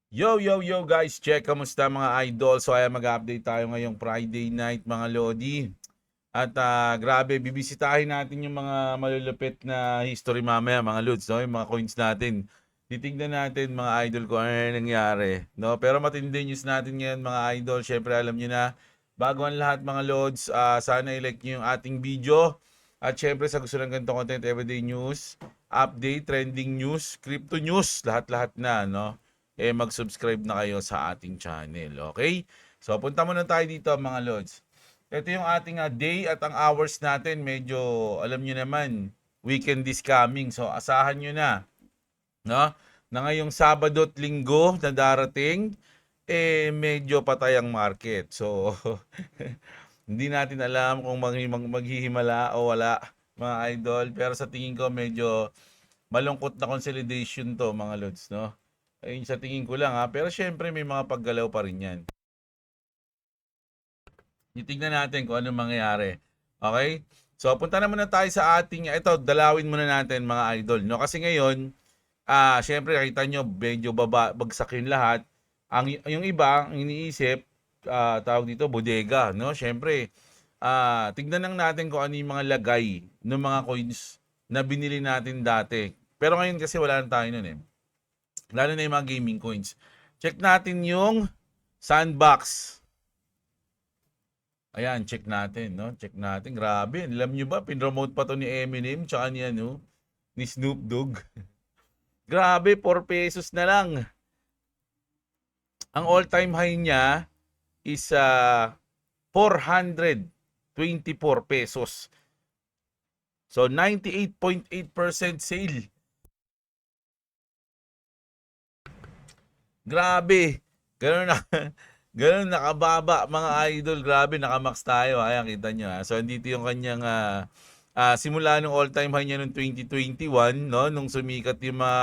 Yo guys, check kamusta mga idol? So ay mag-update tayo ngayong Friday night mga lodi. At grabe, bibisitahin natin yung mga malulupit na history mamaya mga lods, no? Yung mga coins natin. Titignan natin mga idol kung ano yung nangyari, no? Pero matindi news natin ngayon mga idol. Syempre alam niyo na, bago ang lahat mga lods, sana i-like niyo yung ating video. At syempre sa gusto ng ganitong content, everyday news, update, trending news, crypto news, lahat-lahat na, no? Mag-subscribe na kayo sa ating channel, okay? So punta muna tayo dito mga lods. Ito yung ating day at ang hours natin. Medyo, alam nyo naman, weekend is coming. So, asahan nyo na, no? Na ngayong Sabado at Linggo na darating, medyo patay ang market. So, hindi natin alam kung maghihimala o wala, mga idol. Pero sa tingin ko, medyo malungkot na consolidation to, mga lods, no? Ayun, sa tingin ko lang, ha? Pero syempre, may mga paggalaw pa rin yan. Titignan natin kung ano mangyayari. Okay? So, punta na muna tayo sa ating, ito, dalawin muna natin mga idol, no? Kasi ngayon, syempre, nakita nyo, medyo bagsak yung lahat. Yung iba, ang iniisip, tawag dito, bodega, no? Syempre, tignan lang natin kung ano yung mga lagay ng mga coins na binili natin dati. Pero ngayon kasi wala na tayo nun eh. Lalo na yung mga gaming coins. Check natin yung Sandbox. Ayan, check natin, no? Check natin. Grabe, alam nyo ba, pinromote pa to ni Eminem, tsaka ni, ni Snoop Dogg. Grabe, 4 pesos na lang. Ang all-time high niya is 424 pesos. So, 98.8% sale. Grabe. Ganun na. Ganun nakababa mga idol. Grabe, nakamax tayo. Ayan, kita nyo. So, andito yung kanyang simula nung all-time high niya noong 2021, no? Nung sumikat yung mga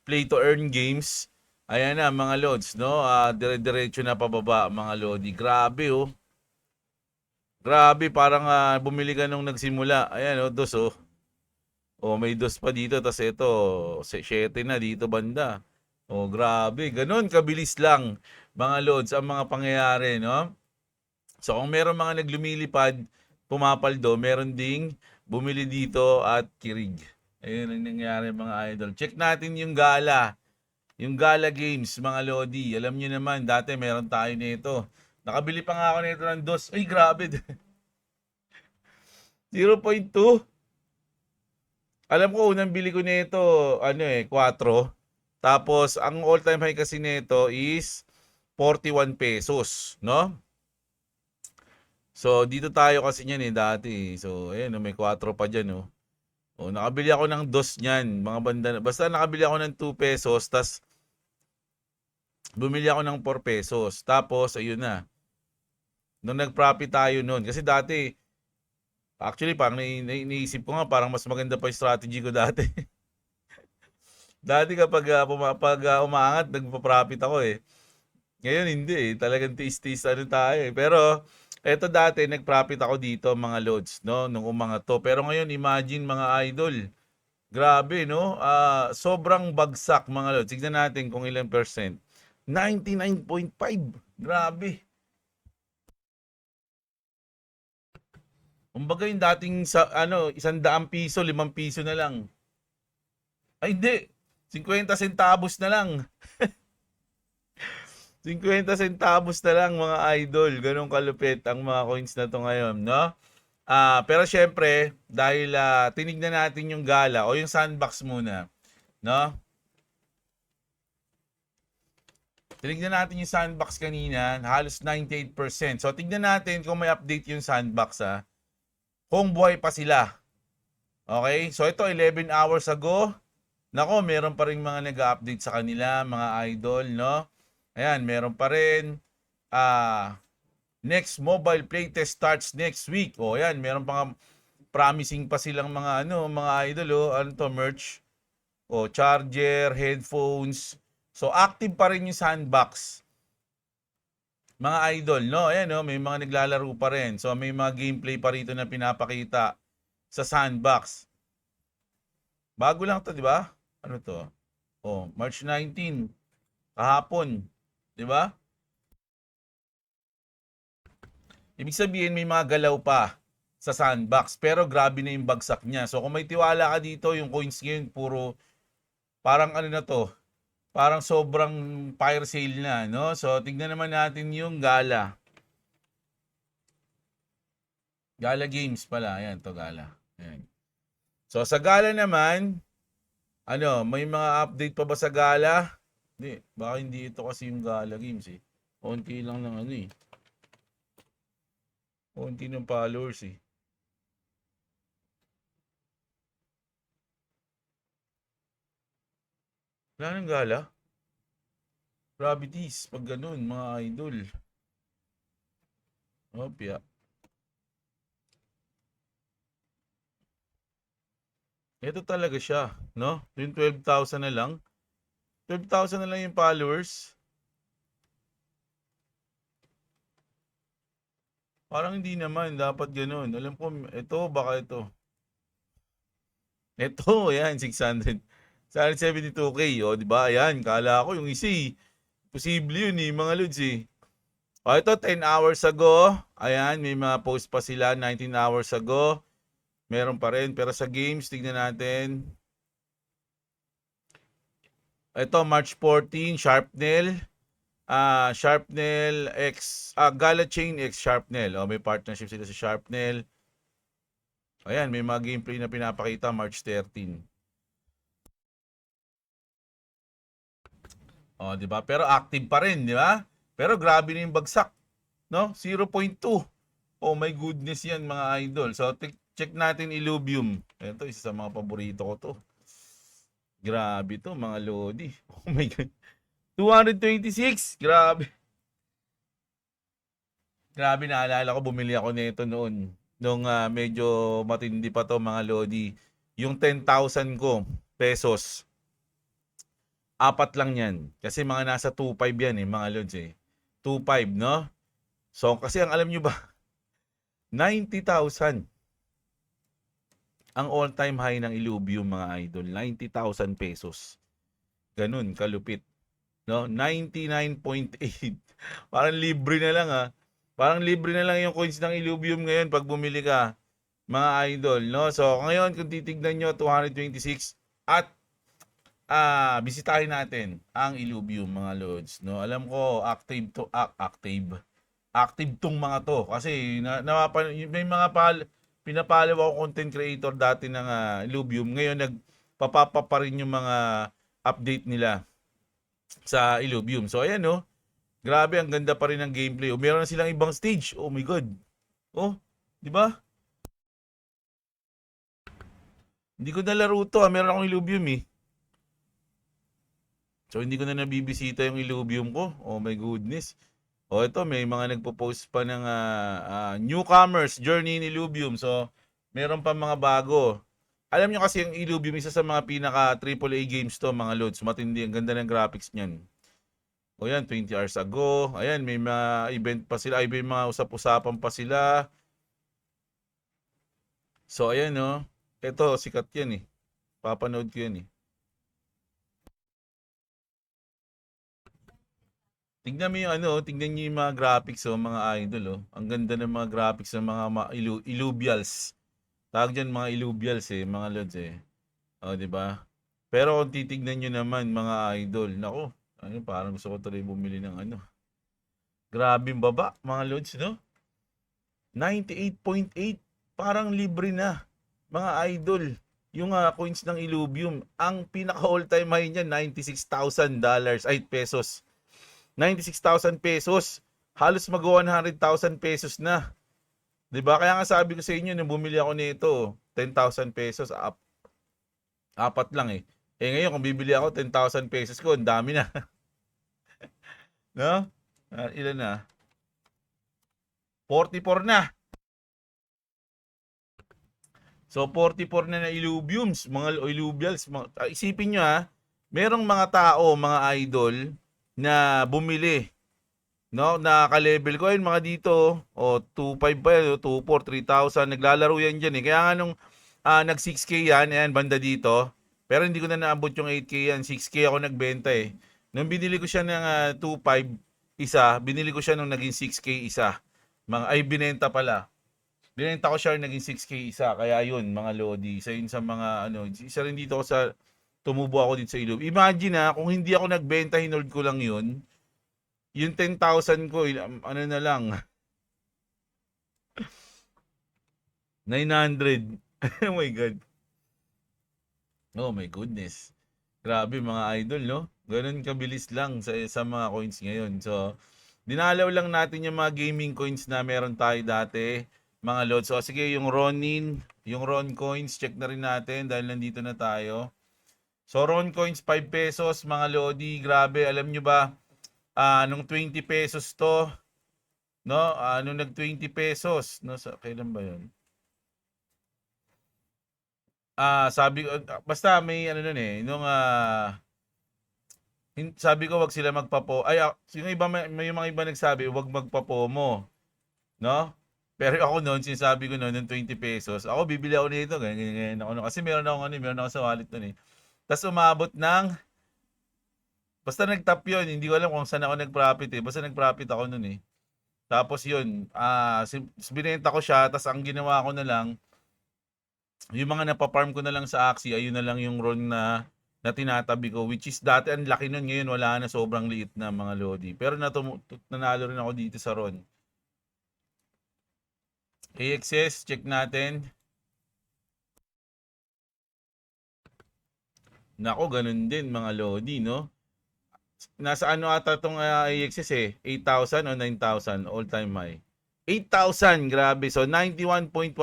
play to earn games. Ayan na, mga lods, no? Dire-diretso na pababa, mga lodi. Grabe, oh. Grabe, parang bumili ka nung nagsimula. Ayan, oh, dos, oh. Oh, may dos pa dito. Tapos ito, 7 na dito banda. Oh, grabe. Ganun, kabilis lang, mga lods, ang mga pangyayari, no? So, kung meron mga naglumilipad, pumapaldo, meron ding bumili dito at kirig. Ayun ang nangyari, mga idol. Check natin yung gala. Yung gala games, mga lodi. Alam nyo naman, dati meron tayo nito. Nakabili pa nga ako nito ng dos. Ay, grabe. 0.2. Alam ko, unang bili ko nito, 4. Tapos, ang all-time high kasi nito is 41 pesos, no? So, dito tayo kasi niyan dati. So, ayan, may 4 pa dyan, no? O, nakabili ako ng dos niyan, mga banda. Basta nakabili ako ng 2 pesos, tas bumili ako ng 4 pesos. Tapos, ayun na. Nung nag-profit tayo noon. Kasi dati, actually, parang naisip ko nga, parang mas maganda pa yung strategy ko dati. Dati kapag umaangat, nagpa-profit ako eh. Ngayon hindi eh. Talagang tiis-tiis tayo eh. Pero eto dati nag-profit ako dito mga loads, no, nung umangat to. Pero ngayon imagine mga idol. Grabe, no? Sobrang bagsak mga loads. Tignan natin kung ilang percent. 99.5. Grabe. Kumbaga yung dating sa 100 piso, 5 piso na lang. Ay hindi. 50 centavos na lang. 50 centavos na lang mga idol. Ganun kalupit ang mga coins na to ngayon, no? Pero syempre, dahil tinignan natin yung gala o yung sandbox muna, no? Tinignan natin yung sandbox kanina, halos 98%. So tignan natin kung may update yung sandbox kung buhay pa sila. Okay? So ito 11 hours ago. Nako, meron pa rin mga nag-update sa kanila, mga idol, no? Ayan, meron pa rin. Next mobile playtest starts next week. O yan, meron pa promising pa silang mga mga idol, ano to, merch. O charger, headphones. So active pa rin yung sandbox. Mga idol, no? Ayan, no, may mga naglalaro pa rin. So may mga gameplay pa rito na pinapakita sa sandbox. Bago lang to, di ba? Ano to? Oh, March 19. kahapon. 'Di ba? Ibig sabihin may mga galaw pa sa sandbox pero grabe na yung bagsak niya. So kung may tiwala ka dito, yung coins ngayon puro parang ano na to, parang sobrang fire sale na, no? So tignan naman natin yung Gala. Gala Games pala. Ayan to Gala. Ayan. So sa Gala naman, ano, may mga update pa ba sa Gala? Hindi, baka hindi ito kasi yung Gala Games eh. Konti lang ng ano eh. Konti ng followers eh. Wala nang Gala. Gravities, pag ganun, mga idol. Opya. Ito talaga siya, no? Yung 12,000 na lang. 12,000 na lang yung followers. Parang hindi naman, dapat ganun. Alam ko, ito, baka ito. Ito, yan, 600. 72K, o, di ba? Ayan, kala ko yung isa eh. Posible yun eh, mga lods eh. O, ito, 10 hours ago. Ayan, may mga post pa sila, 19 hours ago. Meron pa rin. Pero sa games, tignan natin. Ito, March 14, Sharpnail. Sharpnail X, Gala Chain X Sharpnail. O, may partnership sila sa Sharpnail. Ayan, may mga gameplay na pinapakita March 13. O, di ba? Pero active pa rin, di ba? Pero grabe na yung bagsak, no? 0.2. Oh my goodness yan, mga idol. So, check natin Illuvium. Ito, isa sa mga paborito ko to. Grabe to, mga lodi. Oh my God. 226. Grabe. Grabe, naalala ko, bumili ako nito noon. Nung medyo matindi pa to, mga lodi. Yung 10,000 ko pesos. Apat lang yan. Kasi mga nasa 2.5 yan eh, mga lods eh. 2.5, no? So, kasi ang alam nyo ba, 90,000 ang all-time high ng Illuvium, mga idol. 90,000 pesos. Ganun, kalupit. No? 99.8. Parang libre na lang Parang libre na lang yung coins ng Illuvium ngayon pag bumili ka, mga idol. No? So, ngayon, kung titignan nyo, 226 at bisitahin natin ang Illuvium, mga lods, no? Alam ko active to active. Active tong mga to kasi may mga pinapalaw ako content creator dati ng Illuvium. Ngayon nagpapapa pa rin yung mga update nila sa Illuvium. So ayan, no. Grabe, ang ganda pa rin ng gameplay. O meron na silang ibang stage. Oh my god. Oh, 'di ba? Hindi ko nalaro to, meron akong Illuvium eh. So, hindi ko na nabibisita yung Illuvium ko. Oh my goodness. O, ito, may mga nagpo-post pa ng newcomers journey in Illuvium. So, meron pa mga bago. Alam nyo kasi yung Illuvium, isa sa mga pinaka AAA games to, mga loads. Matindi, ang ganda ng graphics niyan. O yan, 20 hours ago. Ayan, may mga event pa sila. Ay, may mga usap-usapan pa sila. So, ayan, no. Ito, sikat yan eh. Papanood ko yan eh. Tignan mo yung tignan niyo yung mga graphics mga idol Ang ganda ng mga graphics ng mga illuvials. Tawag diyan mga illuvials mga lods Oh, 'di ba? Pero kung titignan niyo naman mga idol, nako, parang gusto ko tuloy bumili ng Grabe yung baba, mga lods, no? 98.8, parang libre na, mga idol. Yung coins ng Illuvium, ang pinaka all-time high niya $96,000 ay pesos. 96,000 pesos. Halos mag-100,000 pesos na. 'Di ba? Kaya nga sabi ko sa inyo nung bumili ako nito, 10,000 pesos apat lang eh. Ngayon kung bibili ako 10,000 pesos ko, ang dami na. No? Ilan na? 44 na. So 44 na Illuviums, mga Illuvials. Isipin nyo merong mga tao, mga idol na bumili, no? Nakaka-level ko yun mga dito, 2.5 pa yan, 2.4, 3,000, naglalaro yan dyan Kaya nga nung nag 6K yan, banda dito. Pero hindi ko na naabot yung 8K yan, 6K ako nagbenta Nung binili ko siya ng 2.5 isa, binili ko siya nung naging 6K isa. Binenta pala. Binenta ko siya naging 6K isa. Kaya yun, mga Lodi. Isa yun sa mga isa rin dito ako tumubo ako dito sa Ilob. Imagine kung hindi ako nagbenta, hinold ko lang yun. Yung 10,000 ko, ano na lang. 900. Oh my God. Oh my goodness. Grabe mga idol, no? Ganun kabilis lang sa mga coins ngayon. So, dinalaw lang natin yung mga gaming coins na meron tayo dati, mga lods. So, sige, yung Ronin, yung Ron coins, check na rin natin dahil nandito na tayo. So, Ron coins, 5 pesos, mga Lodi. Grabe, alam nyo ba, nung 20 pesos to, no? Nung nag 20 pesos, no? Kailan ba yun? Sabi ko, basta may ano nun eh, nung sabi ko wag sila magpapo. Yung iba may mga iba nagsabi wag magpapomo, no? Pero ako noon sinasabi ko noon ng 20 pesos. Ako bibili ako nito, ganyan ako kasi meron ako sa wallet noon eh. Tapos umabot ng basta nag-top yun, hindi ko alam kung saan ako nag-profit eh. Basta nag-profit ako noon eh. Tapos yun, binenta ko siya, tapos ang ginawa ko na lang, yung mga napaparm ko na lang sa Axie, ayun na lang yung RON na tinatabi ko, which is dati ang laki nun, ngayon wala na, sobrang liit na mga Lodi. Pero nanalo rin ako dito sa RON. AXS, check natin. Nako, ganun din mga Lodi, no? Nasa ano ata itong AXS eh, 8,000 o 9,000 all-time high. 8,000, grabe. So, 91.1%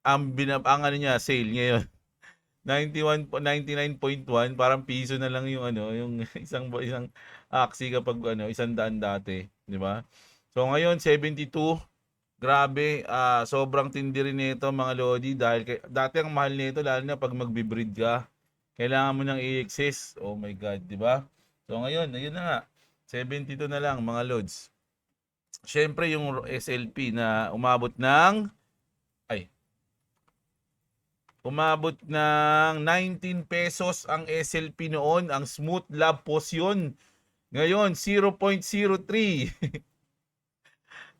ang ano niya, sale ngayon. 99.1 parang piso na lang yung yung isang Axie kapag isang daan dati, di ba? So ngayon 72, grabe, sobrang tindi rin nito mga Lodi dahil dati ang mahal nito lalo na pag magbi-breed ka. Kailangan mo ng AXS. Oh my God, di ba? So ngayon, ayun na nga. 72 na lang mga Lods. Syempre yung SLP na umabot ng umabot ng 19 pesos ang SLP noon, ang Smooth Love Potion. Ngayon, 0.03.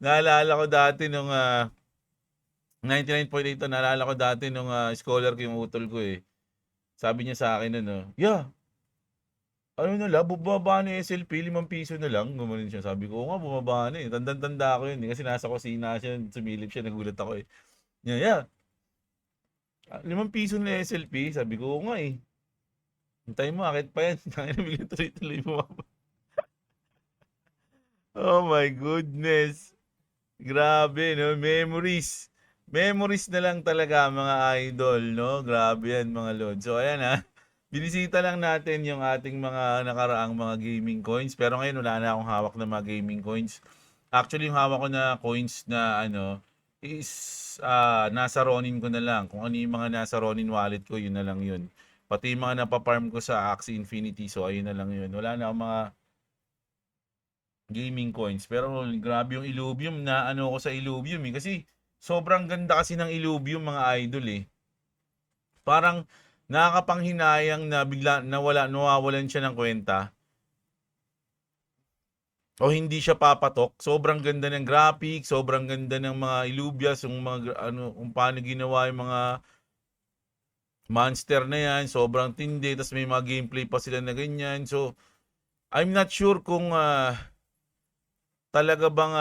Naalala ko dati nung 99.8 naalala ko dati nung scholar ko yung utol ko eh. Sabi niya sa akin yeah, ano na lang, bumaba na yung SLP, 5 piso na lang. Gumanon siya. Sabi ko, nga, bumaba na eh. Tandang-tanda ko yun eh. Kasi nasa kusina siya, sumilip siya, nagulat ako eh. Yeah. 5 piso na SLP, sabi ko, nga eh. Hintay mo, akit pa yan. Kaya nabigla tuloy-tuloy bumaba. Oh my goodness. Grabe, no? Memories. Memories na lang talaga, mga idol, no? Grabe yan, mga lord. So, ayan Binisita lang natin yung ating mga nakaraang mga gaming coins. Pero ngayon, wala na akong hawak na mga gaming coins. Actually, yung hawak ko na coins na is nasa Ronin ko na lang. Kung ano yung mga nasa Ronin wallet ko, yun na lang yun. Pati yung mga napaparm ko sa Axie Infinity, so ayun na lang yun. Wala na akong mga gaming coins. Pero grabe yung Illuvium na ko sa Illuvium eh. Kasi sobrang ganda kasi ng Illuvium mga idol eh. Parang nakakapanghinayang na bigla nawawalan siya ng kwenta. O hindi siya papatok. Sobrang ganda ng graphics, sobrang ganda ng mga Illuvias, yung mga kung paano ginawa yung mga monster na yan, sobrang tindi, tapos may mga gameplay pa sila na ganyan. So, I'm not sure kung talaga bang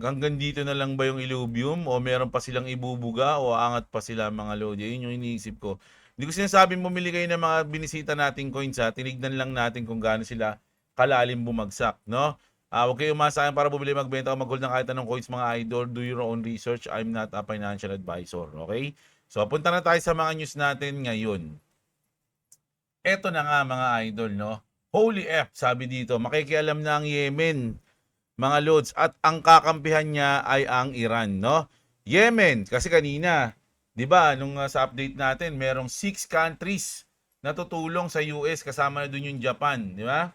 hanggang dito na lang ba yung Illuvium o meron pa silang ibubuga o aangat pa sila mga Lodi. Yun yung iniisip ko. Hindi ko sinasabing bumili kayo ng mga binisita nating coins tinignan lang natin kung gaano sila kalalim bumagsak, no? Huwag kayo umasahan para bumili, magbenta o mag-hold ng kahit anong coins mga idol. Do your own research. I'm not a financial advisor, okay? So, punta na tayo sa mga news natin ngayon. Eto na nga mga idol, no? Holy F, sabi dito, makikialam na ang Yemen, mga lods, at ang kakampihan niya ay ang Iran, no? Yemen, kasi kanina, 'di ba, nung sa update natin, merong 6 countries na tutulong sa US, kasama na doon yung Japan, 'di ba?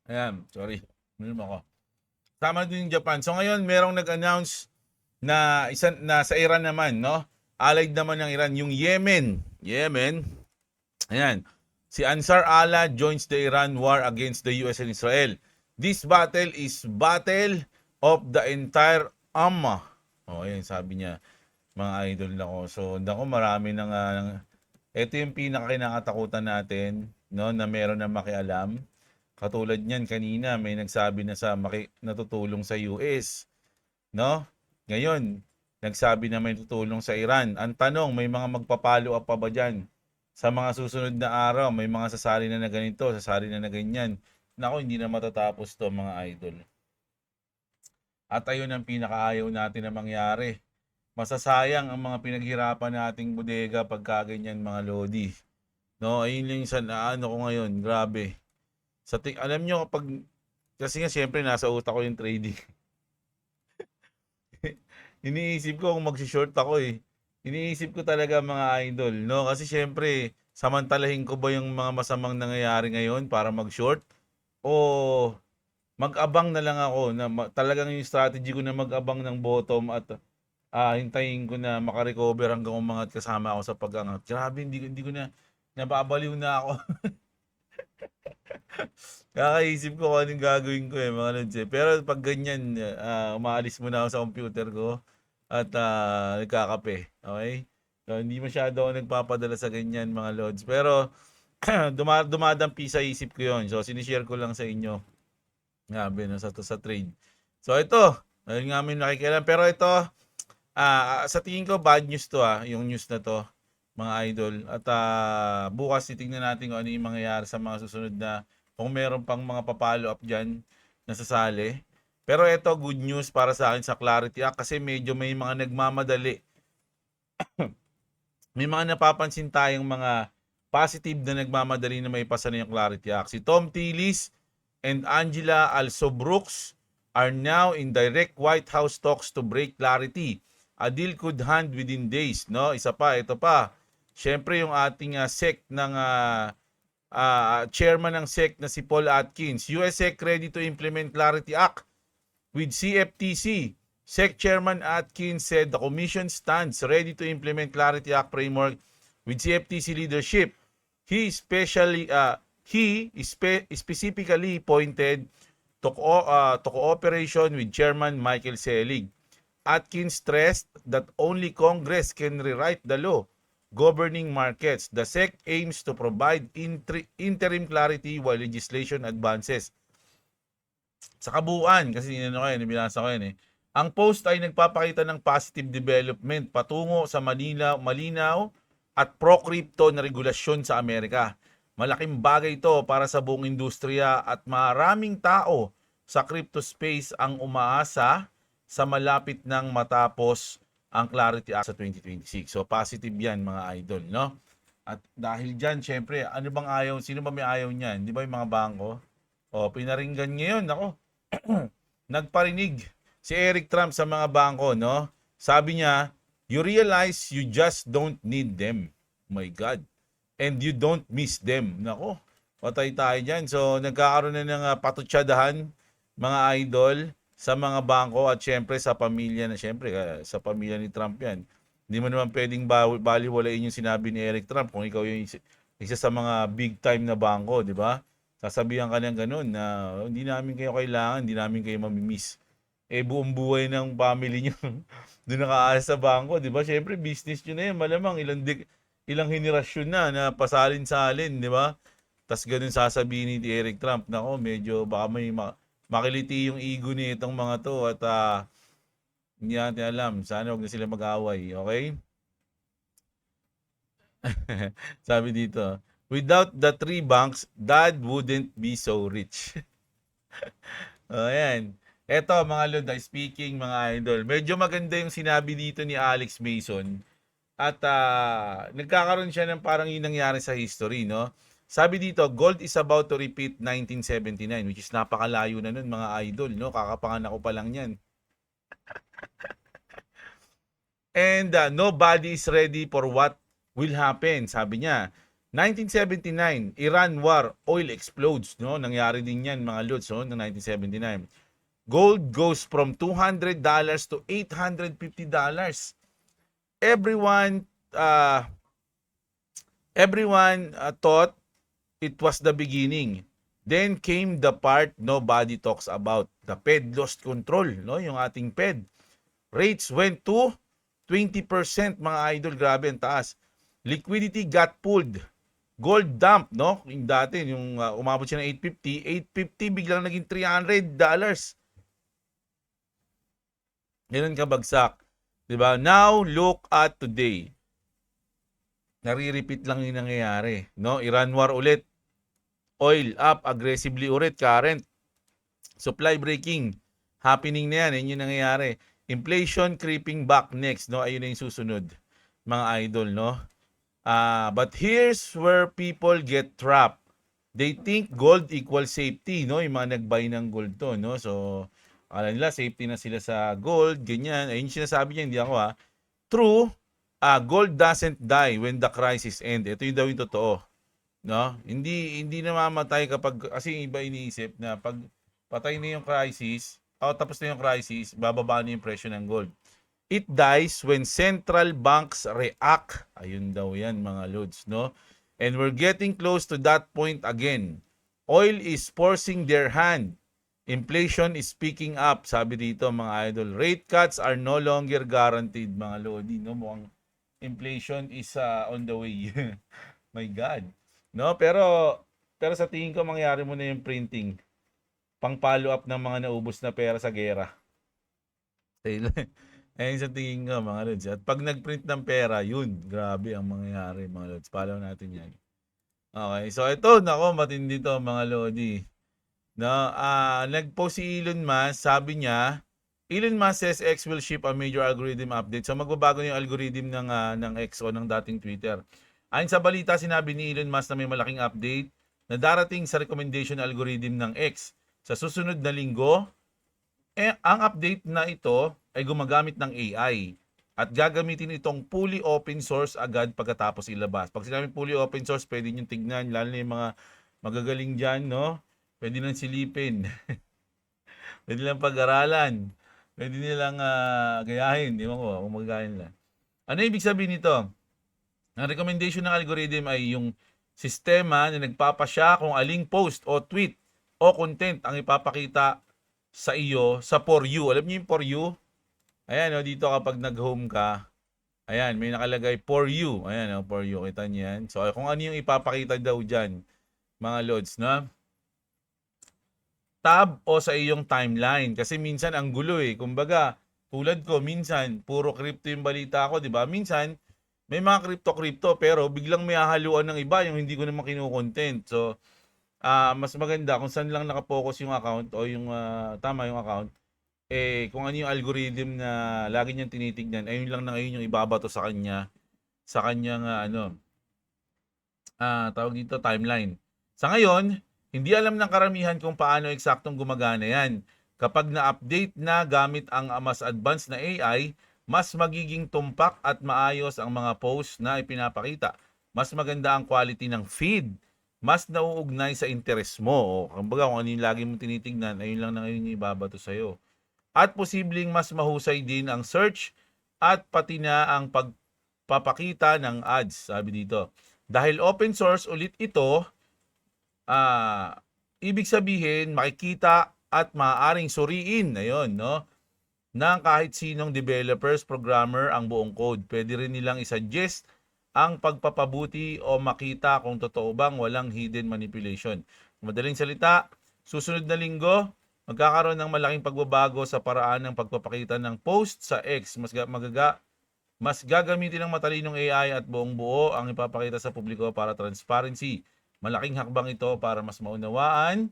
Ayan, sorry. Minum ako. Kasama na doon yung Japan. So ngayon, merong nag-announce na sa Iran naman, no? allied naman ng Iran, yung Yemen. Ayan. Si Ansar Allah joins the Iran war against the US and Israel. This battle is battle of the entire Ummah. Ayan, sabi niya, mga idol nako. So, nako, marami nang ito yung pinaka-kinakatakutan natin, no, na meron na makialam. Katulad niyan kanina, may nagsabi na sa natutulong sa US, no? Ngayon, nagsabi na may tutulong sa Iran. Ang tanong, may mga magpapalo up pa ba dyan? Sa mga susunod na araw, may mga sasali na ganito, sasali na ganyan. Nako, hindi na matatapos to, mga idol. At ayun ang pinakaayaw natin na mangyari. Masasayang ang mga pinaghirapan nating bodega pagka ganyan, mga lodi. No, ayun lang sa ano ko ngayon, grabe. Alam nyo, kasi nga siyempre nasa utak ko yung trading. Iniisip ko kung mag-short ako eh. Iniisip ko talaga, mga idol, no? Kasi syempre, samantalahin ko ba yung mga masamang nangyayari ngayon para mag-short? O mag-abang na lang ako na talagang yung strategy ko na mag-abang ng bottom at hintayin ko na makarecover hanggang umangat kasama ako sa pag-angat. Grabe, hindi ko na nababaliw na ako. Kakaisip ko kung anong gagawin ko mga lods eh. Pero pag ganyan, umaalis muna ako sa computer ko at nagkakape. Okay? So, hindi masyado ako nagpapadala sa ganyan, mga lods. Pero dumadampi sa isip ko yon. So, sinishare ko lang sa inyo. Grabe, no, sa trade. So, ito. Ayun nga may nakikialam. Pero ito, sa tingin ko, bad news to yung news na to, mga idol. At bukas titingnan natin kung ano yung mangyayari sa mga susunod na kung meron pang mga papalo up dyan na sasali. Pero ito, good news para sa akin sa Clarity Act kasi medyo may mga nagmamadali. May mga napapansin tayong mga positive na nagmamadali na may pasa na yung Clarity Act. Si Tom Tillis and Angela Alsobrooks are now in direct White House talks to break Clarity. A deal could hand within days, no? Ito pa. Siyempre yung ating SEC ng chairman ng SEC na si Paul Atkins. US SEC ready to implement Clarity Act with CFTC. SEC Chairman Atkins said the Commission stands ready to implement Clarity Act framework with CFTC leadership. He specifically pointed to cooperation with Chairman Michael Selig. Atkins stressed that only Congress can rewrite the law governing markets. The SEC aims to provide interim clarity while legislation advances. Sa kabuuan, kasi binasa ko yan eh. Ang post ay nagpapakita ng positive development patungo sa malinaw at pro-crypto na regulasyon sa Amerika. Malaking bagay ito para sa buong industriya at maraming tao sa crypto space ang umaasa sa malapit nang matapos ang Clarity Act sa 2026. So positive yan, mga idol, no? At dahil dyan, syempre, ano bang ayaw? Sino ba may ayaw niyan? Di ba yung mga bangko? O, pinaringgan ngayon, ako. Nagparinig si Eric Trump sa mga bangko, no? Sabi niya, you realize you just don't need them. Oh my God. And you don't miss them. Nako, patay tayo dyan. So, nagkakaroon na ng patutsadahan, mga idol, sa mga bangko at syempre sa pamilya sa pamilya ni Trump yan. Hindi mo naman pwedeng baliwalain yung sinabi ni Eric Trump kung ikaw yung isa sa mga big time na bangko, di ba? Sasabihan ka ng ganun na hindi namin kayo kailangan, hindi namin kayo mamimiss. Buong buhay ng family nyo doon nakaasa sa bangko, di ba? Syempre business nyo na yan, malamang ilang henerasyon na pasalin-salin, di ba? Tas ganun sasabihin ni Eric Trump, nako, medyo baka may makiliti yung ego ni itong mga to at hindi natin alam. Sana huwag na sila mag-away. Okay? Sabi dito, without the 3 banks, Dad wouldn't be so rich. Ayan. Eto, mga Loda, speaking, mga idol, medyo maganda yung sinabi dito ni Alex Mason. At nagkakaroon siya ng parang yung nangyari sa history, no? Sabi dito, gold is about to repeat 1979, which is napakalayo na nun, mga idol, no? Kakapanganak ko pa lang yan. And nobody is ready for what will happen, sabi niya. 1979, Iran War, oil explodes, no? Nangyari din yan, mga lods, no? Noong 1979. Gold goes from $200 to $850. everyone thought it was the beginning. Then came the part nobody talks about. The Fed lost control, no? Yung ating Fed. Rates went to 20%, mga idol. Grabe, ang taas. Liquidity got pulled. Gold dump, no? Yung dati, yung umabot siya ng 850 biglang naging $300. Ganun kabagsak. Diba? Now, look at today. Nare-repeat lang yung nangyayari. No? Iran war ulit. Oil up aggressively ulit. Current. Supply breaking. Happening na yan. Yan yung nangyayari. Inflation creeping back next. No? Ayun na yung susunod. Mga idol, no? But here's where people get trapped. They think gold equals safety, no? Yung mga nag-buy ng gold to, no? So, alam nila, safety na sila sa gold, ganyan. Ayun yung sinasabi niya, hindi ako True, gold doesn't die when the crisis ends. Ito yung daw yung totoo. No? Hindi namamatay kapag, kasi yung iba iniisip na pag patay na yung crisis, tapos na yung crisis, bababa na yung presyo ng gold. It dies when central banks react. Ayun daw yan, mga lods, no? And we're getting close to that point again. Oil is forcing their hand. Inflation is picking up, sabi dito, mga idol. Rate cuts are no longer guaranteed, mga lodi, no? Mukhang inflation is on the way. My God. No, pero sa tingin ko mangyari mo na yung printing. Pang follow up ng mga naubos na pera sa gera. Ayun sa tingin ko, mga lods. At pag nag-print ng pera, yun, grabe ang mangyayari, mga lods. Follow natin yan. Okay, so ito, nako, matindi to, mga lodi. No, nag-post si Elon Musk, sabi niya, Elon Musk says X will ship a major algorithm update. So magbabago yung algorithm ng X o ng dating Twitter. Ayon sa balita, sinabi ni Elon Musk na may malaking update na darating sa recommendation algorithm ng X. Sa susunod na linggo, ang update na ito ay gumagamit ng AI at gagamitin itong fully open source agad pagkatapos ilabas. Pag sinabi fully open source, pwede nyo tignan, lalo na yung mga magagaling dyan, no? Pwede nang silipin. Pwede lang pag-aralan. Pwede nilang gayahin. Di mo ko, kung magagahin lang. Ano ibig sabihin nito? Ang recommendation ng algorithm ay yung sistema na nagpapasya kung aling post o tweet o content ang ipapakita sa iyo sa For You. Alam niyo yung For You? Ayan, dito kapag nag-home ka, ayan, may nakalagay For You. Ayan, For You. Kita niyo yan. So, kung ano yung ipapakita daw dyan, mga lods, no? Tab o sa iyong timeline. Kasi minsan ang gulo eh. Kumbaga, tulad ko, minsan, puro crypto yung balita ko, di ba? Minsan, may mga crypto pero biglang may hahaluan ng iba yung hindi ko naman kinukontent. So, mas maganda kung saan lang nakapokus yung account o yung tama yung account. Kung ano yung algorithm na lagi niyang tinitignan, ayun lang na ngayon yung ibabato sa kanya sa kanyang tawag dito timeline. Sa ngayon, hindi alam ng karamihan kung paano eksaktong gumagana yan. Kapag na-update na gamit ang mas advanced na AI, mas magiging tumpak at maayos ang mga posts na ipinapakita. Mas maganda ang quality ng feed. Mas nauugnay sa interest mo. Kumbaga kung ano yung lagi mong tinitignan, ayun lang na ngayon yung ibabato sa'yo. At posibleng mas mahusay din ang search at pati na ang pagpapakita ng ads, sabi dito. Dahil open source ulit ito, ibig sabihin makikita at maaaring suriin ayun, no, ng kahit sinong developers, programmer ang buong code. Pwede rin nilang isuggest ang pagpapabuti o makita kung totoo bang walang hidden manipulation. Madaling salita, susunod na linggo, magkakaroon ng malaking pagbabago sa paraan ng pagpapakita ng post sa X. Mas gagamitin ng matalinong AI at buong buo ang ipapakita sa publiko para transparency. Malaking hakbang ito para mas maunawaan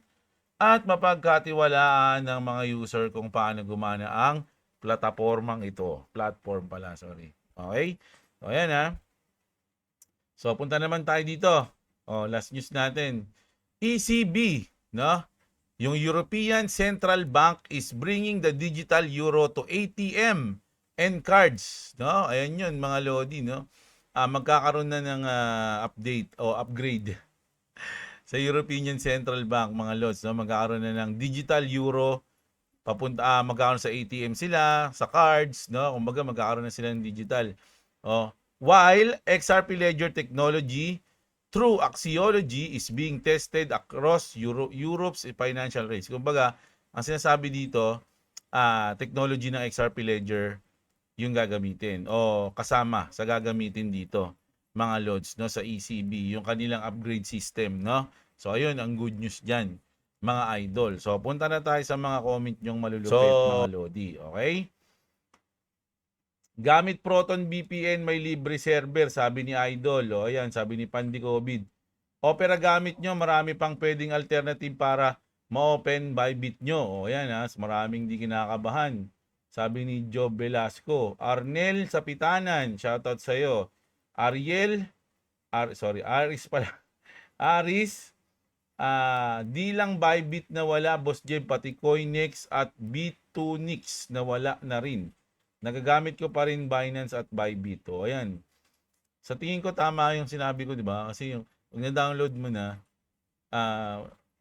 at mapagkatiwalaan ng mga user kung paano gumana ang platapormang ito. Platform pala, sorry. Okay? So, ayan So, punta naman tayo dito. Last news natin. ECB, no? Yung European Central Bank is bringing the digital euro to ATM and cards, no? Ayan yun, mga lodi, no? Magkakaroon na ng update o upgrade sa European Central Bank, mga lods, no? Magkakaroon na ng digital euro, magkakaroon sa ATM sila, sa cards, no? Kumbaga magkakaroon na sila ng digital. Oh, while XRP Ledger technology through Axiology is being tested across Europe's financial rates. Kumbaga, ang sinasabi dito, technology ng XRP Ledger yung gagamitin o kasama sa gagamitin dito mga loads no sa ECB, yung kanilang upgrade system, no? So ayun ang good news diyan, mga idol. So punta na tayo sa mga comment nyong malulupit, mga lodi, okay? Gamit Proton VPN may libre server, sabi ni Idol. O ayan, sabi ni Pandi COVID. Opera gamit nyo, marami pang pwedeng alternative para ma-open Bybit nyo. O ayan ha, maraming di kinakabahan. Sabi ni Job Velasco. Arnel Sapitanan, shoutout sa'yo. Ariel, Aris pala. Aris, di lang Bybit na wala, Boss Jeb, pati Coinex at B2Nix na wala na rin. Nagagamit ko pa rin Binance at Bybit. O, ayan. Sa tingin ko tama yung sinabi ko, di ba? Kasi yung pag na-download mo na,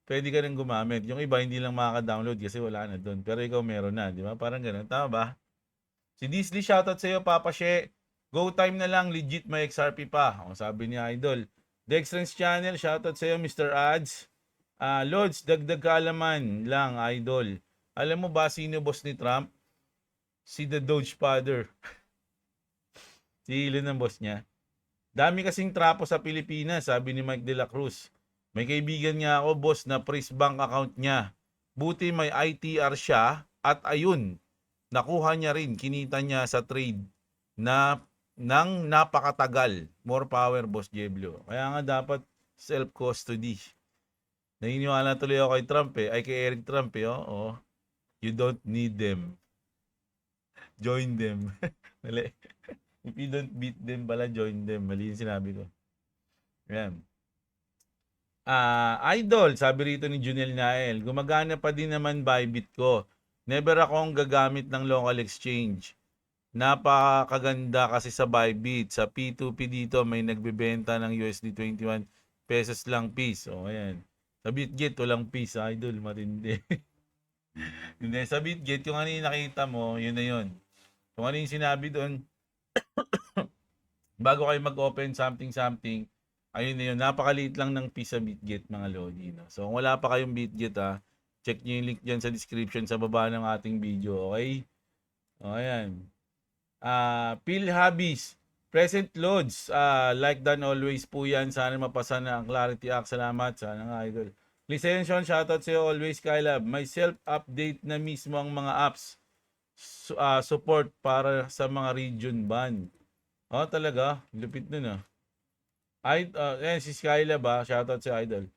pwede ka rin gumamit. Yung iba hindi lang makaka-download kasi wala na doon. Pero ikaw meron na, di ba? Parang ganun. Tama ba? Si Disley, shoutout sa iyo, Papa She. Go time na lang, legit may XRP pa. O, sabi ni Idol. Dextrans Channel, shoutout sa iyo, Mr. Ads. Lods, dagdag kaalaman lang, Idol. Alam mo ba sino boss ni Trump? Si The Doge Father. Si Elon ang boss niya. Dami kasing trapo sa Pilipinas, sabi ni Mike De La Cruz. May kaibigan nga ako, boss, na Freeze Bank account niya. Buti may ITR siya at ayun, nakuha niya rin, kinita niya sa trade na nang napakatagal. More power, Boss Jeblo. Kaya nga dapat self-custody. Naniniwala tuloy ako kay Trump kay Eric Trump oh. You don't need them. Join them. Mali. If you don't beat them pala, join them. Mali yung sinabi ko. Ayan. Idol, sabi rito ni Junel Nael, gumagana pa din naman Bybit ko. Never akong gagamit ng local exchange. Napakaganda kasi sa Bybit. Sa P2P dito, may nagbebenta ng USD 21 pesos lang piece. O, ayan. Sa BitGet, walang piece, Idol. Matindi. Hindi, sa BitGet, kung ano yung nakita mo, yun na yun. Kung ano yung sinabi doon, bago kayo mag-open something, ayun na yun, napakaliit lang ng piece sa BitGet, mga lodi. No? So, kung wala pa kayong BitGet, check nyo yung link dyan sa description sa baba ng ating video, okay? O, ayan. Phil Habis, present loads, like done always po yan. Sana mapasa na ang Clarity Act. Salamat. Sana nga, idol. Licension, shoutout sa'yo always, Skylab. May self-update na mismo ang mga apps. Support para sa mga region ban. Oh, talaga? Lupit nun si Skylab shoutout si Idol.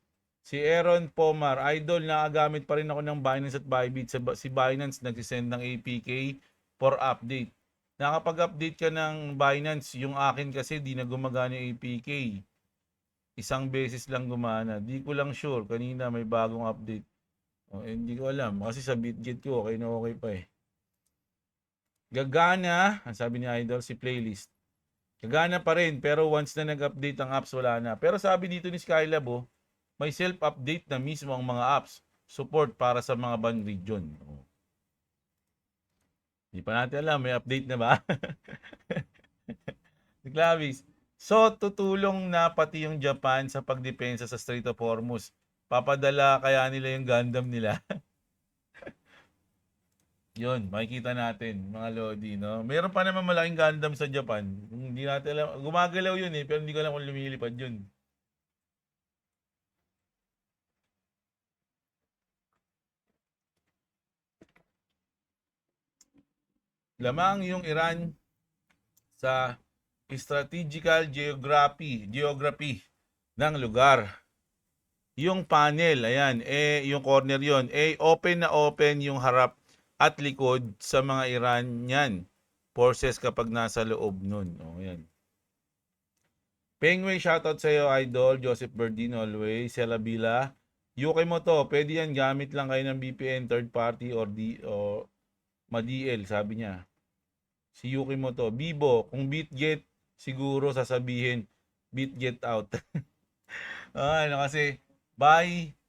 Si Aaron Pomar, Idol, nakagamit pa rin ako ng Binance at Bybit. Si Binance nagsisend ng APK for update. Nakapag-update ka ng Binance, yung akin kasi di na gumagana yung APK. Isang beses lang gumana. Di ko lang sure, kanina may bagong update. Hindi ko alam, kasi sa BitGet ko okay na okay pa Gagana, ang sabi ni Idol, si playlist. Gagana pa rin, pero once na nag-update ang apps, wala na. Pero sabi dito ni Skylab, may self-update na mismo ang mga apps. Support para sa mga ban region. Hindi pa natin alam, may update na ba? Clavis. So, tutulong na pati yung Japan sa pagdepensa sa Strait of Hormuz. Papadala kaya nila yung Gundam nila. Yun, makikita natin, mga lodi, no? Meron pa naman malaking Gundam sa Japan. Hindi natin alam. Gumagalaw yun pero hindi ko alam kung lumilipad yun. Lamang yung Iran sa strategical geography ng lugar. Yung panel, ayan, yung corner yon, open na open yung harap at likod sa mga Iranian forces kapag nasa loob nun. Ayan. Pengway, shoutout sa iyo, Idol. Joseph Berdin, always. Selabila. UK mo to, pwede yan, gamit lang kayo ng VPN, third party or ma-DL, sabi niya. Si Yuki mo to. Bibo, kung BitGet, siguro sasabihin, BitGet out. Kasi,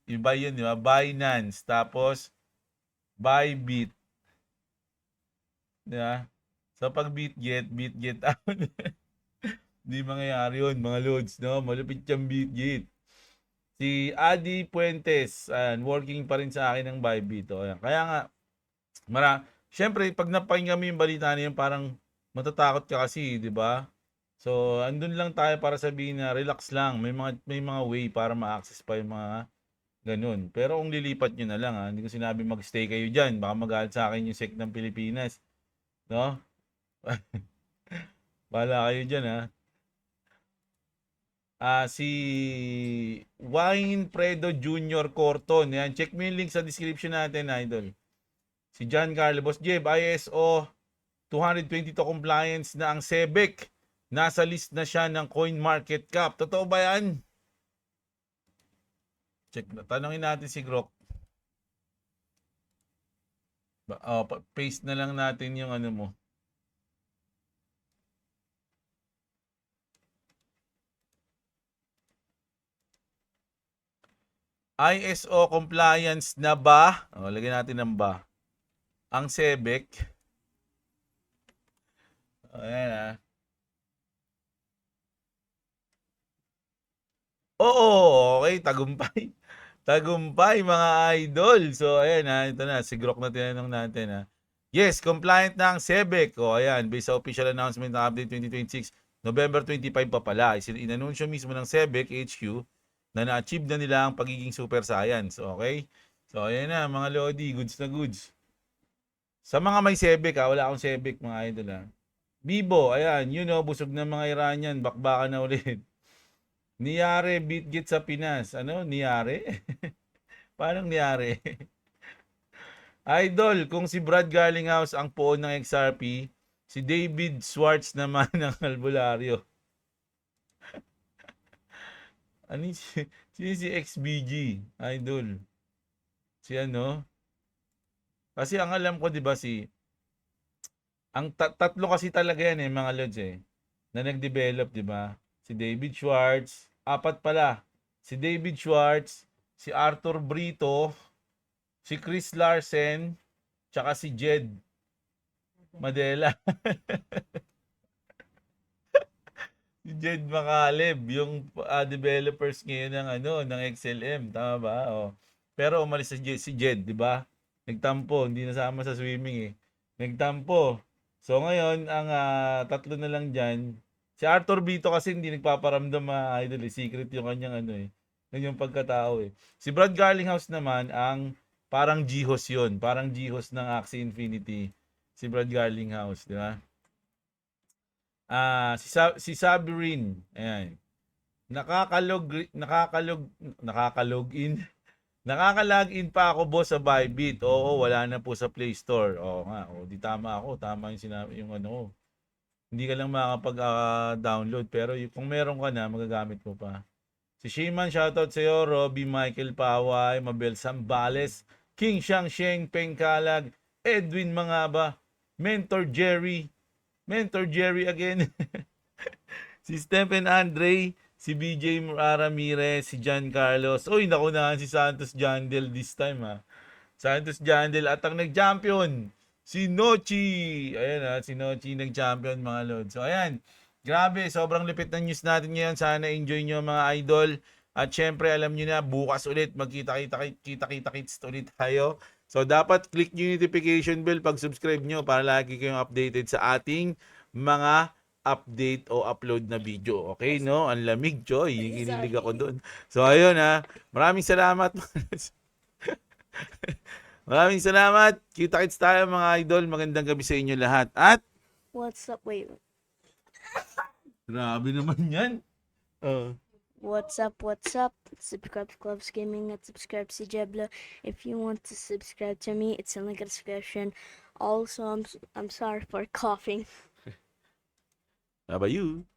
iba yun, di ba? Binance, tapos, Bybit. Di ba? So, pag BitGet out. Hindi mangyayari yun, mga lods, no? Malupit yung Bitgit. Si Adi Puentes, working pa rin sa akin ng Bybit. O, ayan. Kaya nga, syempre, pag napakinggan mo yung balita na yun, parang matatakot ka kasi, di ba? So, andun lang tayo para sabihin na relax lang. May mga way para ma-access pa yung mga ganun. Pero kung lilipat nyo na lang, ha, hindi ko sinabi mag-stay kayo dyan. Baka magalit sa akin yung SEC ng Pilipinas. No? Bahala kayo dyan, ha. Si Wayne Fredo Jr. Corton. Yan, check mo yung link sa description natin, idol. Si John Carlo. Boss Jeb, ISO 222 compliance na ang SEBEC. Nasa list na siya ng CoinMarketCap. Totoo ba yan? Check na. Tanongin natin si Grok. Paste na lang natin yung ano mo. ISO compliance na ba? Lagyan natin ng ba. Ang SEBEC. Ayan ha. Oo, okay. Tagumpay. Tagumpay mga idol. So ayan ha. Ito na. Si Grok na tinanong natin ha. Yes, compliant na ang SEBEC. Ayan. Based sa official announcement ng update 2026, November 25 pa pala. Inanunsyo mismo ng SEBEC HQ na na-achieve na nila ang pagiging super science. Okay? So, ayan na, mga Lodi. Goods na goods. Sa mga may SEBEC, wala akong SEBEC, mga idol, ha. Bibo, ayan, busog na mga Iranian. Bakbakan na ulit. Niyari, Bitgit sa Pinas. Ano? Niyari? Parang niyari. Idol, kung si Brad Garlinghouse ang poon ng XRP, si David Schwartz naman ng albularyo. Ano si XBG, idol? Si ano? Kasi ang alam ko, 'di ba, ang tatlo kasi talaga yan mga lods na nag-develop, 'di ba? Si David Schwartz, apat pala. Si David Schwartz, si Arthur Brito, si Chris Larsen, tsaka si Jed Madela. Si Jed Macaleb, yung developers ngayon ng XLM, tama ba? Pero umalis si Jed, 'di ba? Nagtampo, hindi nasama sa swimming Nagtampo. So ngayon, ang tatlo na lang diyan. Si Arthur Bito kasi hindi nagpaparamdam idol secret yung kanyang kanyang pagkatao Si Brad Garlinghouse naman ang parang Jihos 'yon, parang Jihos ng Axie Infinity. Si Brad Garlinghouse, 'di ba? Si Sabirin, ayan. Nakakalog-in. Nakakalog-in pa ako boss sa Bybit. Oo, wala na po sa Play Store. Oo nga, di tama ako. Tama yung sinabi yung ano. Hindi ka lang makakapag-download pero kung meron ka na, magagamit mo pa. Si Shiman, shoutout sa iyo. Robbie Michael Paway, Mabel Sambales, King Shang Sheng, Pengkalag, Edwin Mangaba, Mentor Jerry again. Si Stephen Andre, si BJ Ramirez, si John Carlos. Uy, nakunahan si Santos Jandel this time Santos Jandel at ang nag-champion, si Nochi. Ayan si Nochi nag-champion mga lord. So ayan, grabe, sobrang lupit ng news natin ngayon. Sana enjoy nyo mga idol. At syempre, alam nyo na, bukas ulit, magkita-kita-kits ulit tayo. So, dapat click nyo yung notification bell pag subscribe nyo para lagi kayong updated sa ating mga update o upload na video. Okay, no? Ang lamig, Joy. Kinilig ako doon. So, ayun Maraming salamat. Maraming salamat. Kita-kits tayo mga idol. Magandang gabi sa inyo lahat. At What's up? Wait. Grabe naman yan. What's up? Subscribe to Clubs Gaming and subscribe to Jebla. If you want to subscribe to me, it's in the description. Also, I'm sorry for coughing. How about you?